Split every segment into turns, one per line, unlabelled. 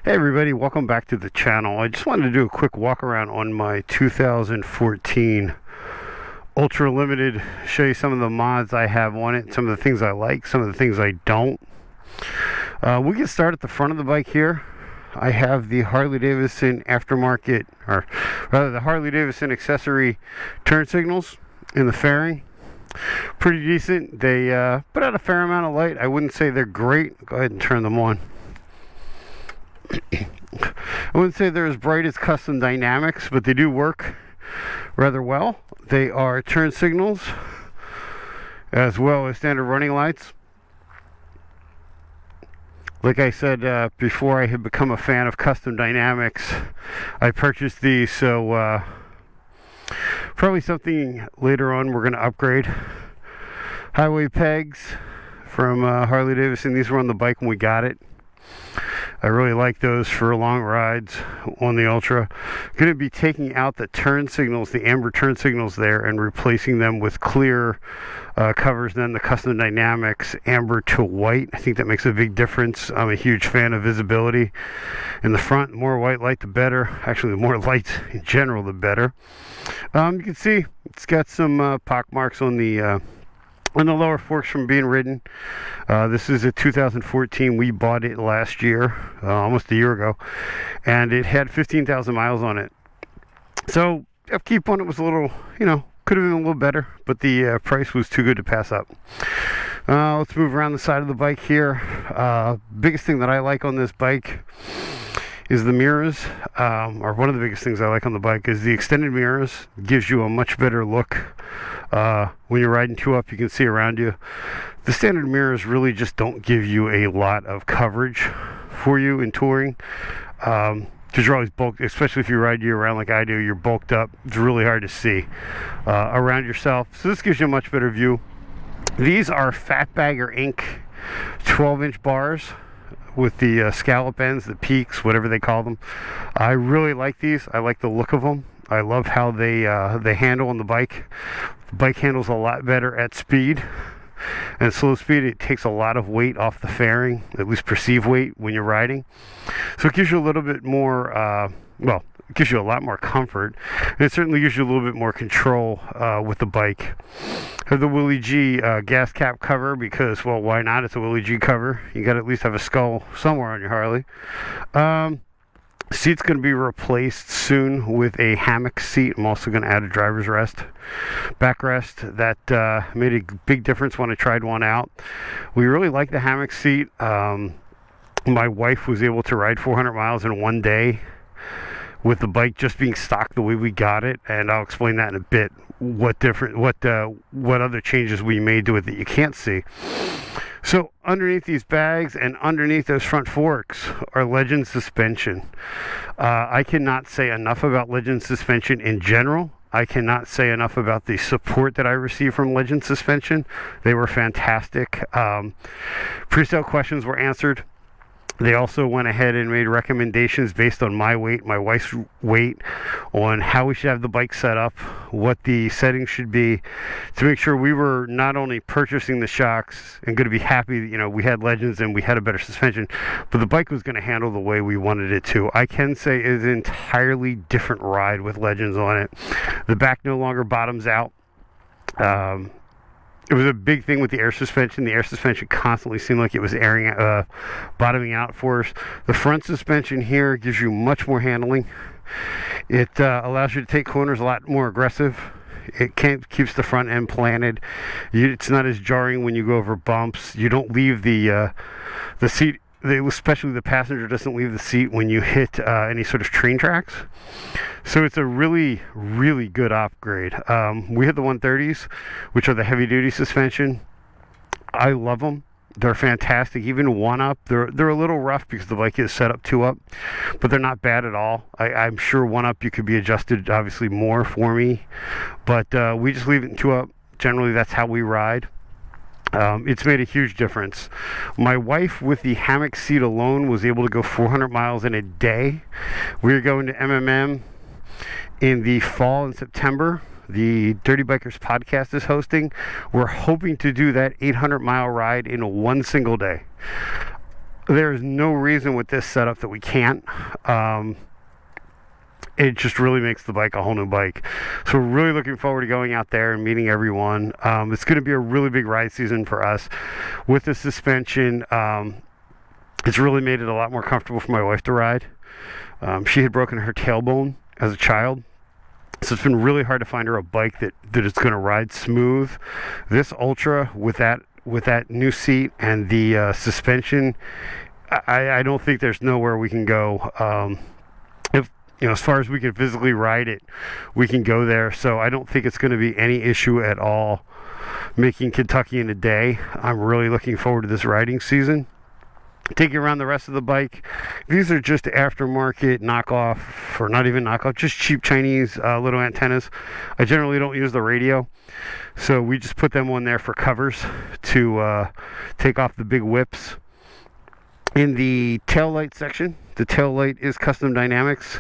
Hey everybody, welcome back to the channel. I just wanted to do a quick walk around on my 2014 Ultra Limited, show you some of the mods I have on it, some of the things I like, some of the things I don't. We can start at the front of the bike here. I have the Harley Davidson aftermarket, or rather the Harley Davidson accessory turn signals in the fairing. Pretty decent. They put out a fair amount of light. I wouldn't say they're great. Go ahead and turn them on. I wouldn't say they're as bright as custom dynamics, but they do work rather well. They are turn signals as well as standard running lights. Like I said before, I had become a fan of custom dynamics. I purchased these, so probably something later on we're going to upgrade. Highway pegs from Harley Davidson. These were on the bike when we got it. I really like those for long rides on the Ultra. Going to be taking out the turn signals, the amber turn signals there, and replacing them with clear covers. Then the custom dynamics amber to white. I think that makes a big difference. I'm a huge fan of visibility in the front. The more white light, the better. Actually, the more lights in general, the better. You can see it's got some pock marks on the lower forks from being ridden. This is a 2014. We bought it last year, almost a year ago, and it had 15,000 miles on it. So upkeep on it was a little, could have been a little better, but the price was too good to pass up. Let's move around the side of the bike here. Biggest thing that I like on this bike is the mirrors, or one of the biggest things I like on the bike is the extended mirrors. Gives you a much better look. When you're riding two up, you can see around you. The standard mirrors really just don't give you a lot of coverage for you in touring, because you're always bulked, especially if you ride year round like I do. You're bulked up. It's really hard to see around yourself, so this gives you a much better view. These are Fatbagger Inc. 12-inch bars with the scallop ends, the peaks, whatever they call them. I really like these. I like the look of them. I love how they handle on the bike. The bike handles a lot better at speed. And slow speed, it takes a lot of weight off the fairing, at least perceived weight when you're riding. So it gives you a little bit more, it gives you a lot more comfort. And it certainly gives you a little bit more control with the bike. I have the Willie G gas cap cover because, well, why not? It's a Willie G cover. You got to at least have a skull somewhere on your Harley. Seat's going to be replaced soon with a hammock seat. I'm also going to add a driver's rest, backrest. That made a big difference when I tried one out. We really like the hammock seat. My wife was able to ride 400 miles in one day with the bike just being stock the way we got it, and I'll explain that in a bit. What other changes we made to it that you can't see. So underneath these bags and underneath those front forks are Legend suspension. I cannot say enough about Legend suspension in general. I cannot say enough about the support that I received from Legend suspension. They were fantastic. Pre-sale questions were answered. They also went ahead and made recommendations based on my weight, my wife's weight, on how we should have the bike set up, what the settings should be, to make sure we were not only purchasing the shocks and going to be happy, we had Legends and we had a better suspension, but the bike was going to handle the way we wanted it to. I can say it is an entirely different ride with Legends on it. The back no longer bottoms out. It was a big thing with the air suspension. The air suspension constantly seemed like it was bottoming out for us. The front suspension here gives you much more handling. It allows you to take corners a lot more aggressive. It keeps the front end planted. It's not as jarring when you go over bumps. You don't leave the seat. Especially the passenger doesn't leave the seat when you hit any sort of train tracks. So it's a really, really good upgrade. We had the 130s, which are the heavy duty suspension. I love them. They're fantastic. Even one up, they're a little rough because the bike is set up two up, but they're not bad at all. I'm sure one up you could be adjusted obviously more for me, but we just leave it in two up. Generally, that's how we ride. It's made a huge difference. My wife, with the hammock seat alone, was able to go 400 miles in a day. We're going to MMM in the fall in September. The Dirty Bikers podcast is hosting. We're hoping to do that 800-mile ride in one single day. There is no reason with this setup that we can't. It just really makes the bike a whole new bike. So we're really looking forward to going out there and meeting everyone. It's going to be a really big ride season for us. With the suspension, it's really made it a lot more comfortable for my wife to ride. She had broken her tailbone as a child, so it's been really hard to find her a bike that is going to ride smooth. This Ultra with that new seat and the suspension, I don't think there's nowhere we can go. If you know, as far as we can physically ride it, we can go there. So I don't think it's going to be any issue at all making Kentucky in a day. I'm really looking forward to this riding season. Take you around the rest of the bike. These are just aftermarket knockoff, or not even knockoff, just cheap Chinese little antennas. I generally don't use the radio, so we just put them on there for covers to take off the big whips. In the tail light section, the tail light is custom dynamics.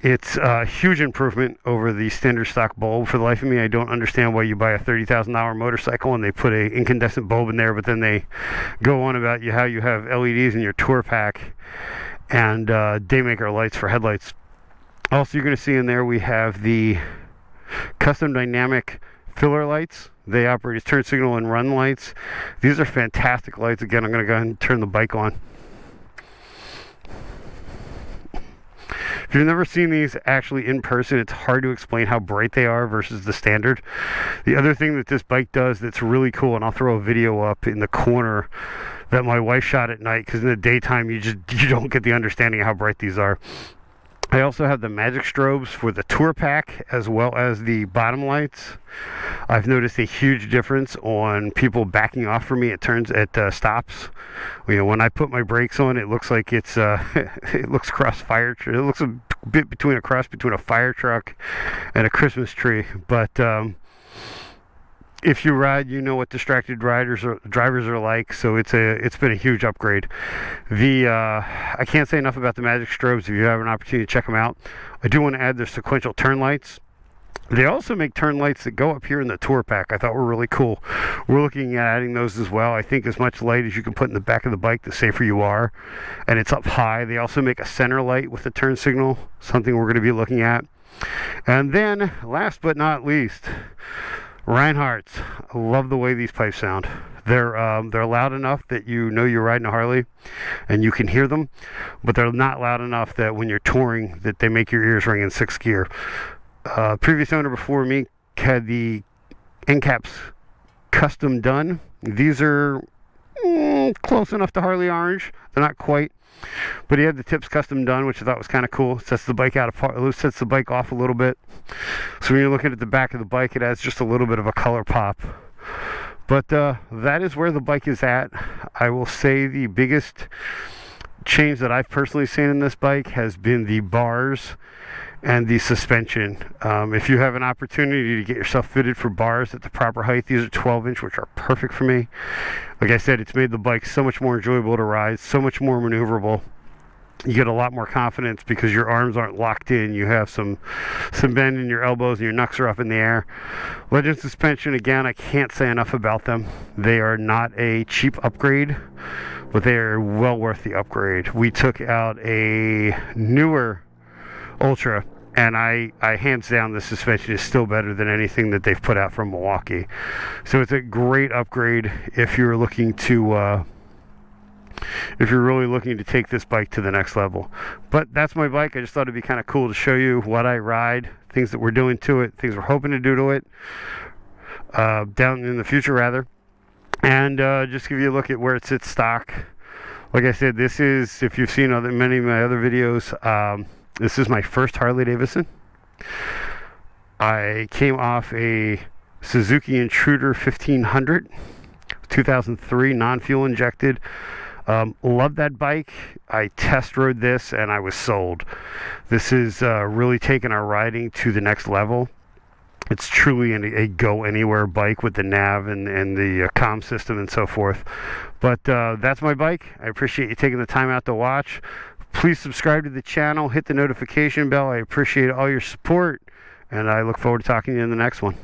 It's a huge improvement over the standard stock bulb. For the life of me, I don't understand why you buy a $30,000 motorcycle and they put a incandescent bulb in there, but then they go on about how you have LEDs in your tour pack and daymaker lights for headlights. Also, you're going to see in there we have the custom dynamic filler lights. They operate as turn signal and run lights. These are fantastic lights. Again, I'm going to go ahead and turn the bike on. If you've never seen these actually in person, it's hard to explain how bright they are versus the standard. The other thing that this bike does that's really cool, and I'll throw a video up in the corner that my wife shot at night, because in the daytime you don't get the understanding of how bright these are. I also have the magic strobes for the tour pack as well as the bottom lights. I've noticed a huge difference on people backing off for me at turns at stops. You know, when I put my brakes on, it looks like it's it looks it looks a bit between a cross between a fire truck and a Christmas tree. But if you ride, you know what distracted drivers are like, so it's been a huge upgrade. I can't say enough about the magic strobes. If you have an opportunity to check them out, I do want to add their sequential turn lights. They also make turn lights that go up here in the tour pack. I thought were really cool. We're looking at adding those as well. I think as much light as you can put in the back of the bike, the safer you are, and it's up high. They also make a center light with a turn signal, something we're going to be looking at. And then last but not least, Reinhardt's. I love the way these pipes sound. They're loud enough that you know you're riding a Harley and you can hear them, but they're not loud enough that when you're touring that they make your ears ring in sixth gear. Previous owner before me had the end caps custom done. These are close enough to Harley Orange. They're not quite, but he had the tips custom done, which I thought was kind of cool. Sets the bike sets the bike off a little bit. So when you're looking at the back of the bike, it adds just a little bit of a color pop. But that is where the bike is at. I will say the biggest change that I've personally seen in this bike has been the bars and the suspension. If you have an opportunity to get yourself fitted for bars at the proper height, these are 12-inch, which are perfect for me. Like I said, it's made the bike so much more enjoyable to ride, so much more maneuverable. You get a lot more confidence because your arms aren't locked in. You have some bend in your elbows and your knucks are up in the air. Legend suspension, again, I can't say enough about them. They are not a cheap upgrade, but they are well worth the upgrade. We took out a newer Ultra, and I hands down the suspension is still better than anything that they've put out from Milwaukee. So it's a great upgrade if you're looking to if you're really looking to take this bike to the next level. But that's my bike. I just thought it'd be kind of cool to show you what I ride, things that we're doing to it, things we're hoping to do to it down in the future rather, and just give you a look at where it sits stock. Like I said, this is, if you've seen many of my other videos, this is my first Harley Davidson. I came off a Suzuki Intruder 1500, 2003, non-fuel injected. Loved that bike. I test rode this and I was sold. This is really taken our riding to the next level. It's truly a go-anywhere bike with the nav and the comm system and so forth. But that's my bike. I appreciate you taking the time out to watch. Please subscribe to the channel, hit the notification bell. I appreciate all your support, and I look forward to talking to you in the next one.